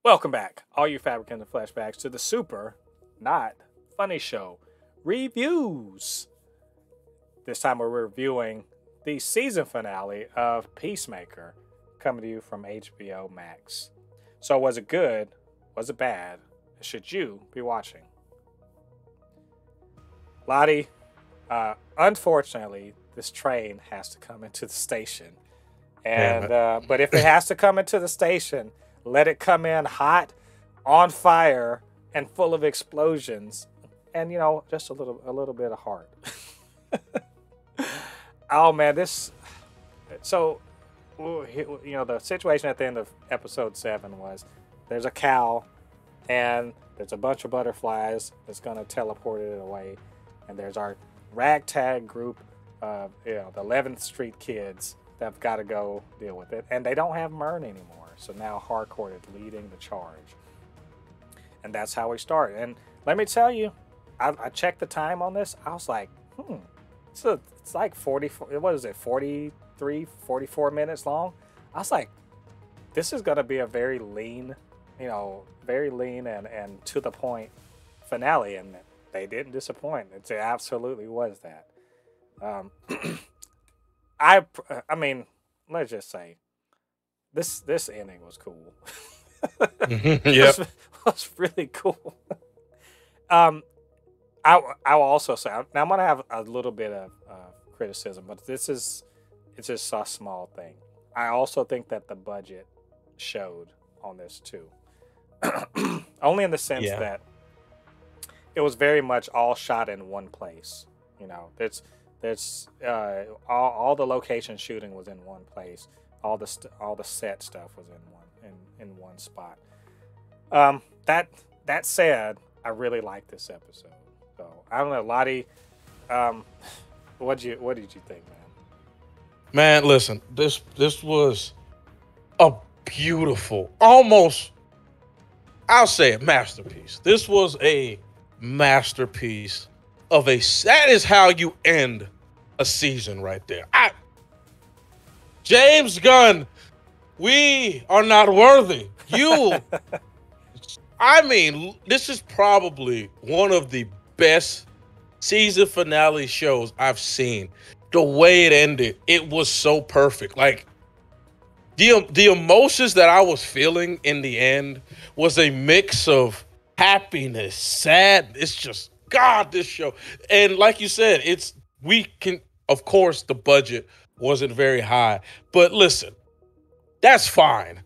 Welcome back, all you Fabricans and Fleshbags, to the super, not funny show reviews. This time we're reviewing the season finale of Peacemaker, coming to you from HBO Max. So was it good? Was it bad? Should you be watching? LADI, unfortunately, this train has to come into the station. And but if it has to come into the station, let it come in hot, on fire, and full of explosions, and just a little bit of heart. Oh man, this. So, the situation at the end of episode 7 was there's a cow, and there's a bunch of butterflies that's gonna teleport it away, and there's our ragtag group of the 11th Street kids that've got to go deal with it, and they don't have Mern anymore. So now Harcourt is leading the charge. And that's how we start. And let me tell you, I checked the time on this. I was like, it's like 43, 44 minutes long. I was like, this is going to be a very lean, and to the point finale. And they didn't disappoint. It absolutely was that. I mean, let's just say, This ending was cool. Yeah, was really cool. I will also say, now I'm gonna have a little bit of criticism, but it's just a small thing. I also think that the budget showed on this too, only in the sense that it was very much all shot in one place. There's all the location shooting was in one place. All the set stuff was in one spot. That said, I really like this episode. So I don't know, LADI. What did you think, man? man. Listen, this was a beautiful, almost, I'll say it, masterpiece. This was a masterpiece of that is how you end a season right there. James Gunn, we are not worthy. I mean, this is probably one of the best season finale shows I've seen. The way it ended, it was so perfect. Like, the emotions that I was feeling in the end was a mix of happiness, sad. It's just, God, this show. And like you said, of course, the budget wasn't very high, but listen, that's fine.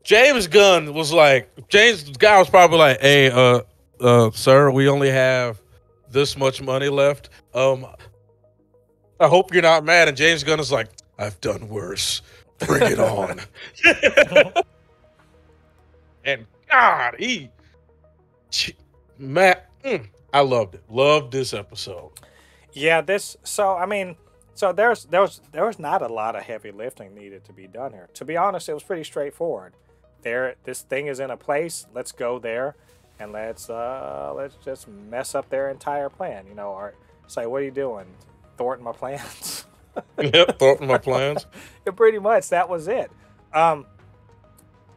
James Gunn was like, the guy was probably like, "Hey, sir, we only have this much money left. I hope you're not mad." And James Gunn is like, "I've done worse. Bring it on." And God, I loved it. Loved this episode. Yeah, So there was not a lot of heavy lifting needed to be done here. To be honest, it was pretty straightforward. This thing is in a place. Let's go there, and let's just mess up their entire plan. Or say, what are you doing? Thwarting my plans. Yep, thwarting my plans. Pretty much, that was it. And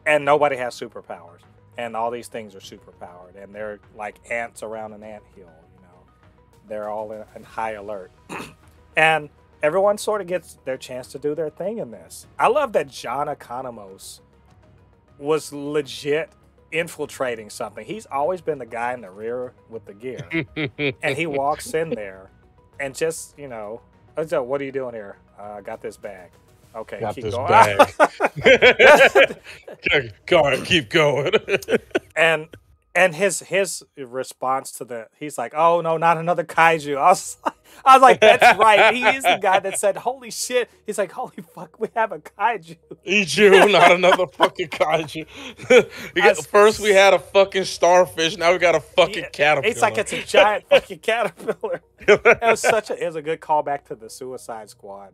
nobody has superpowers, and all these things are superpowered, and they're like ants around an anthill. They're all in high alert, and everyone sort of gets their chance to do their thing in this. I love that John Economos was legit infiltrating something. He's always been the guy in the rear with the gear. And he walks in there and just, so what are you doing here? I got this bag. Okay, got keep this going. Bag. Go ahead, keep going. And his response to he's like, "Oh no, not another kaiju." I was like, that's right. He is the guy that said, "Holy shit!" He's like, "Holy fuck, we have a kaiju." Eat you, not another fucking kaiju. First we had a fucking starfish. Now we got a fucking caterpillar. It's like it's a giant fucking caterpillar. It was a good callback to the Suicide Squad.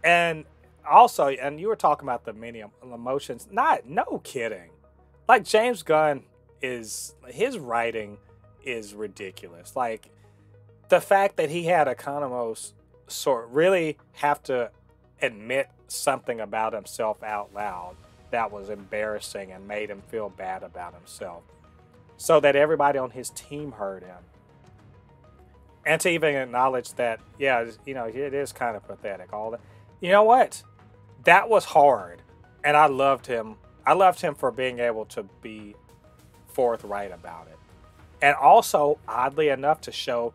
And also, and you were talking about the many emotions. No kidding. Like, James Gunn his writing is ridiculous. Like, the fact that he had Economos really have to admit something about himself out loud that was embarrassing and made him feel bad about himself, so that everybody on his team heard him. And to even acknowledge that, yeah, you know, it is kind of pathetic. All that, you know what? That was hard, and I loved him. I loved him for being able to be forthright about it, and also, oddly enough, to show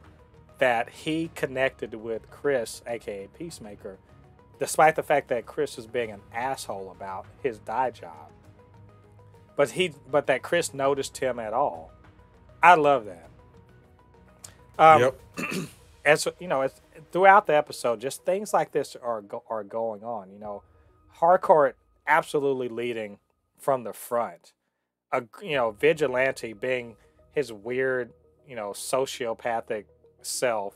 that he connected with Chris, aka Peacemaker, despite the fact that Chris was being an asshole about his dye job. But that Chris noticed him at all. I love that. Yep. As you know, it's, throughout the episode, just things like this are going on. You know, Harcourt absolutely leading from the front. You know, Vigilante being his weird, you know, sociopathic self,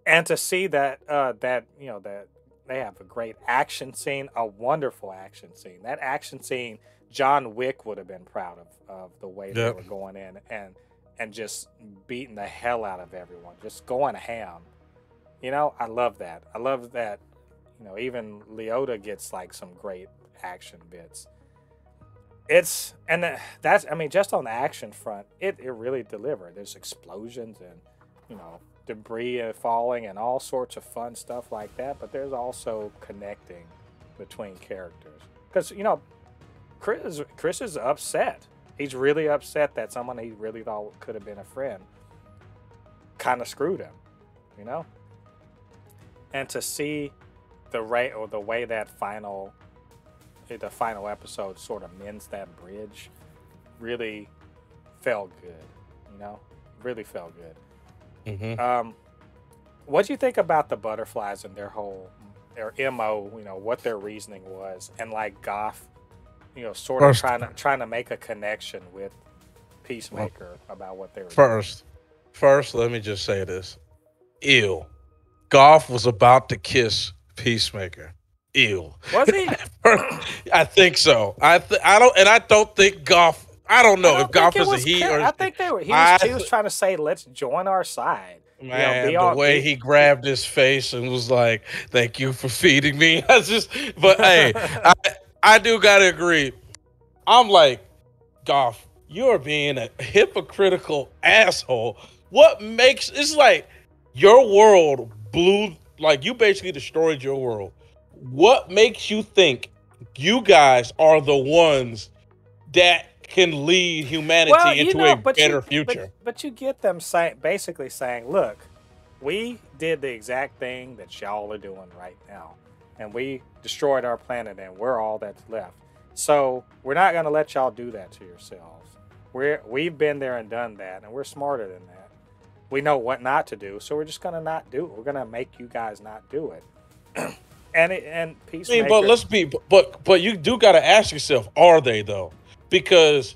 and to see that that you know that they have a great action scene, a wonderful action scene. That action scene, John Wick would have been proud of the way they were going in and just beating the hell out of everyone, just going ham. You know, I love that. I love that. You know, even Leota gets like some great action bits. It's that's, I mean, just on the action front, it really delivered. There's explosions and, you know, debris falling and all sorts of fun stuff like that. But there's also connecting between characters, because, you know, Chris is upset. He's really upset that someone he really thought could have been a friend kind of screwed him, you know. And to see the way that the final episode sort of mends that bridge really felt good, you know, really felt good. Mm-hmm. What do you think about the butterflies and their MO, you know, what their reasoning was, and like Goff, you know, sort of trying to make a connection with Peacemaker about what they were doing? First, let me just say this. Ew. Goff was about to kiss Peacemaker. Ew. Was he? I think so. I don't think Goff. I don't know if Goff is a he or. I think he was trying to say, "Let's join our side." Man, you know, the way he grabbed his face and was like, "Thank you for feeding me." But hey, I do gotta agree. I'm like, Goff, you're being a hypocritical asshole. What makes it's like your world blew, like you basically destroyed your world. What makes you think you guys are the ones that can lead humanity into a better future? But you get them basically saying, look, we did the exact thing that y'all are doing right now, and we destroyed our planet, and we're all that's left. So we're not going to let y'all do that to yourselves. We've been there and done that, and we're smarter than that. We know what not to do, so we're just going to not do it. We're going to make you guys not do it. and Peacemaker. I mean, but you do got to ask yourself, are they though? Because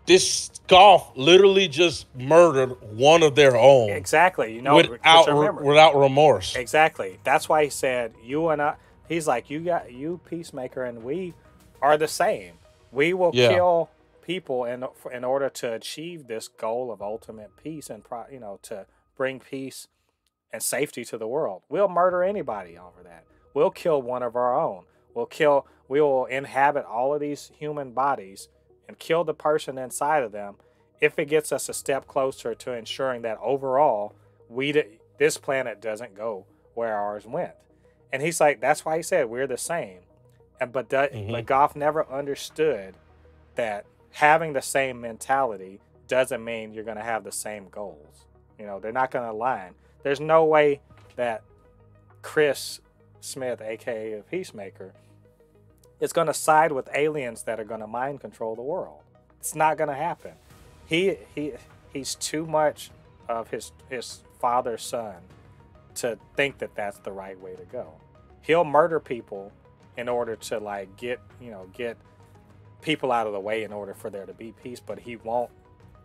this Goff literally just murdered one of their own. Exactly. You know, without remorse. Exactly. That's why he said, you and I, he's like, you Peacemaker, and we are the same. We will kill people in order to achieve this goal of ultimate peace and, you know, to bring peace and safety to the world. We'll murder anybody over that. We'll kill one of our own. We will inhabit all of these human bodies and kill the person inside of them if it gets us a step closer to ensuring that overall this planet doesn't go where ours went. And he's like, that's why he said we're the same. But Goff never understood that having the same mentality doesn't mean you're going to have the same goals. You know, they're not going to align. There's no way that Chris Smith, aka Peacemaker, is going to side with aliens that are going to mind control the world. It's not going to happen. He's too much of his father's son to think that that's the right way to go. He'll murder people in order to like get people out of the way in order for there to be peace, but he won't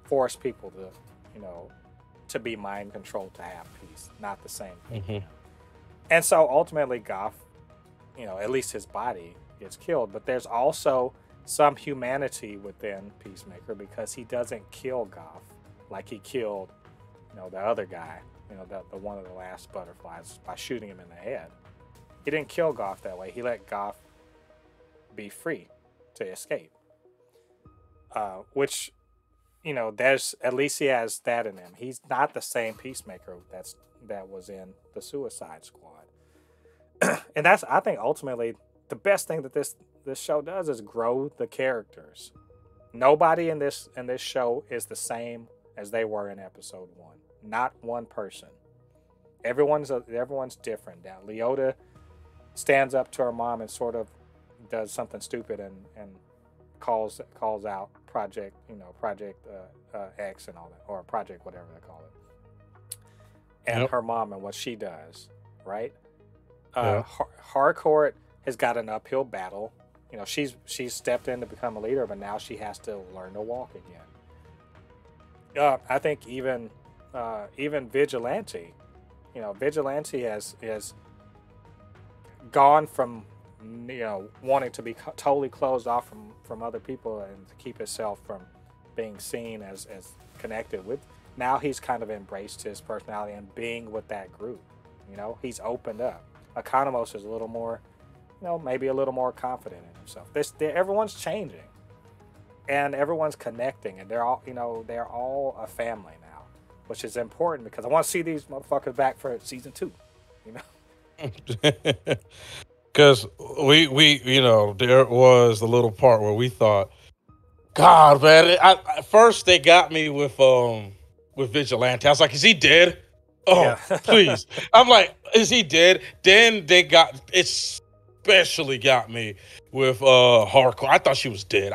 force people to, you know, to be mind controlled to have peace. Not the same thing. Mm-hmm. And so ultimately Goff, you know, at least his body gets killed, but there's also some humanity within Peacemaker, because he doesn't kill Goff like he killed, you know, the other guy, you know, the one of the last butterflies, by shooting him in the head. He didn't kill Goff that way. He let Goff be free, to escape. Which, there's at least he has that in him. He's not the same Peacemaker that was in the Suicide Squad. And that's, I think, ultimately the best thing that this show does is grow the characters. Nobody in this show is the same as they were in episode 1. Not one person. Everyone's different. Now, Leota stands up to her mom and sort of does something stupid and calls out Project X and all that, or Project whatever they call it. And her mom and what she does, right? Harcourt has got an uphill battle. She's stepped in to become a leader, but now she has to learn to walk again. I think even Vigilante, Vigilante has gone from wanting to be totally closed off from other people and to keep himself from being seen as connected with. Now he's kind of embraced his personality and being with that group. He's opened up. Economos is a little more, maybe a little more confident in himself. Everyone's changing, and everyone's connecting, and they're all a family now, which is important because I want to see these motherfuckers back for season 2. Because we there was a little part where we thought, God, man, at first they got me with Vigilante. I was like, is he dead? Oh, yeah. Please. I'm like, is he dead? Then they especially got me with Hardcore. I thought she was dead.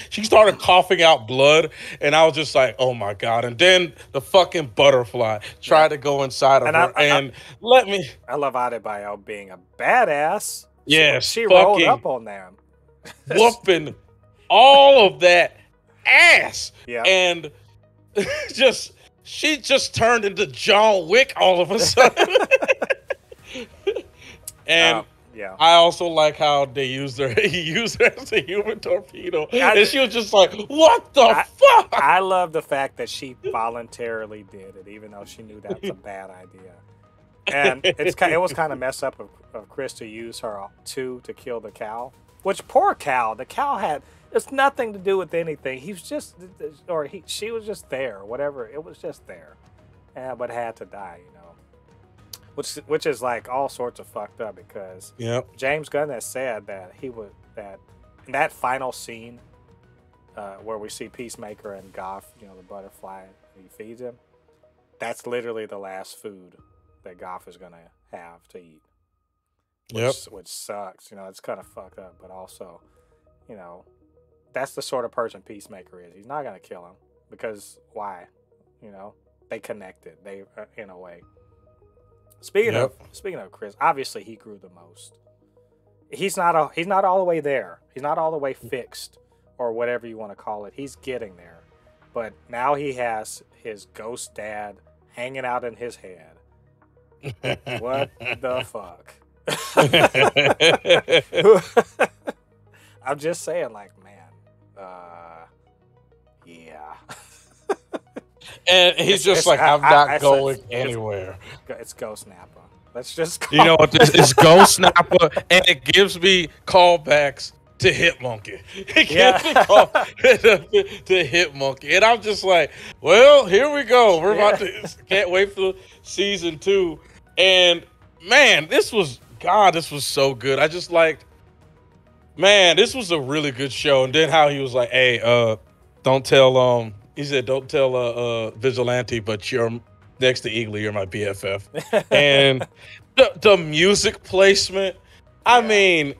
She started coughing out blood, and I was just like, oh my God. And then the fucking butterfly tried to go inside of her I love Adebayo being a badass. Yes. She rolled up on them. Whooping all of that ass. Yeah. And she just turned into John Wick all of a sudden. And I also like how he used her as a human torpedo. And she was just like, what the fuck? I love the fact that she voluntarily did it, even though she knew that was a bad idea. And it was kind of messed up of Chris to use her to kill the cow. Which, poor cow. The cow had nothing to do with anything. She was just there, or whatever. It was just there. But had to die, Which is like all sorts of fucked up because James Gunn has said that that in that final scene where we see Peacemaker and Goff, the butterfly, he feeds him. That's literally the last food that Goff is gonna have to eat. Which sucks. It's kind of fucked up, but also, that's the sort of person Peacemaker is. He's not gonna kill him because why? They connected. They in a way. Speaking of Chris, obviously he grew the most. He's not all the way there. He's not all the way fixed or whatever you want to call it. He's getting there. But now he has his ghost dad hanging out in his head. What the fuck? I'm just saying, like, man, yeah. And he's I'm not going anywhere. It's Ghost Nappa. Let's just call it's Ghost Nappa, and it gives me callbacks to Hit Monkey. It gives me callbacks to Hit Monkey. And I'm just like, well, here we go. We're about to, can't wait for season 2. And man, this was so good. I just liked, man, this was a really good show. And then how he was like, hey, don't tell, he said, don't tell Vigilante, but you're next to Eagly, you're my BFF. And the music placement, I mean,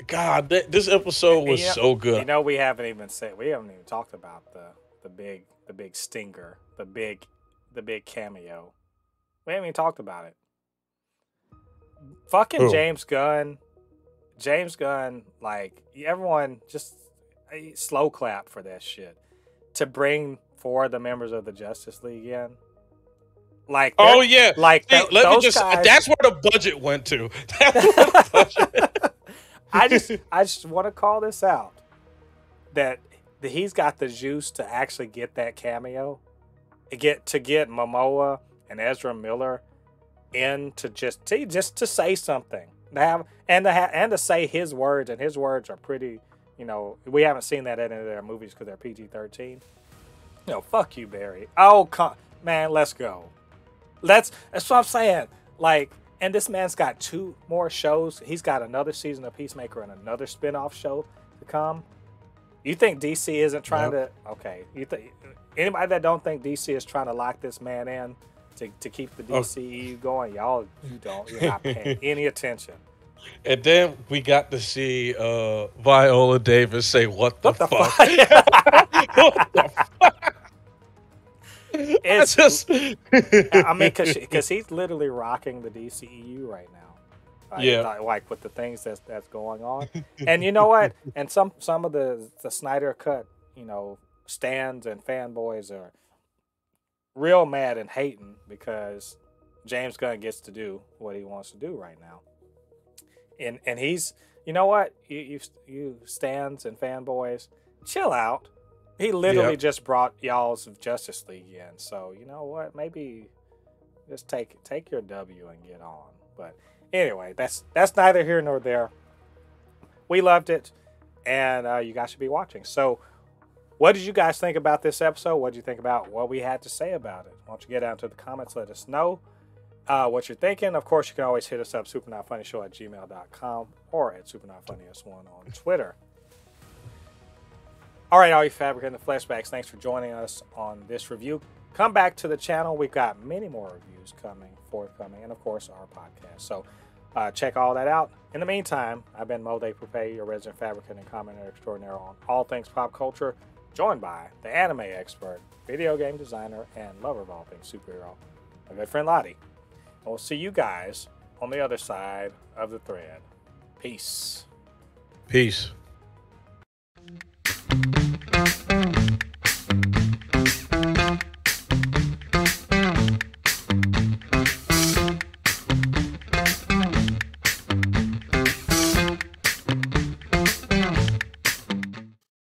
God, this episode was so good. We haven't even talked about the big stinger, the big cameo. We haven't even talked about it. Fucking James Gunn, like, everyone just slow clap for that shit. To bring 4 of the members of the Justice League in. Like, like those guys, that's where the budget went to. That's where the budget. I just want to call this out that he's got the juice to actually get that cameo, get Momoa and Ezra Miller in to just to say something. to say his words, and his words are pretty. You know, we haven't seen that in any of their movies because they're PG-13. You know, fuck you, Barry. Oh, man, let's go. That's what I'm saying. Like, and this man's got 2 more shows. He's got another season of Peacemaker and another spin-off show to come. You think DC isn't trying to? Okay, you think anybody that don't think DC is trying to lock this man in to keep the DCEU going? You're not paying any attention. And then we got to see Viola Davis say, "What the fuck?" What the fuck? It's just, I mean, because he's literally rocking the DCEU right now. Like with the things that's going on. And you know what? And some of the Snyder Cut, you know, stands and fanboys are real mad and hating because James Gunn gets to do what he wants to do right now. And he's, you know what? You stands and fanboys, chill out. He literally just brought y'all's Justice League in. So, you know what? Maybe just take your W and get on. But anyway, that's neither here nor there. We loved it, and you guys should be watching. So, what did you guys think about this episode? What did you think about what we had to say about it? Why don't you get down to the comments, let us know what you're thinking. Of course, you can always hit us up, supernotfunnyshow@gmail.com or at supernotfunnys1 on Twitter. All right, all you Fabricants and Fleshbags, thanks for joining us on this review. Come back to the channel. We've got many more reviews forthcoming, and of course, our podcast. So check all that out. In the meantime, I've been Mo De Pupe, your resident fabricant and commenter extraordinaire on all things pop culture, joined by the anime expert, video game designer, and lover of all things superhero, my good friend LADI. And we'll see you guys on the other side of the thread. Peace. Peace.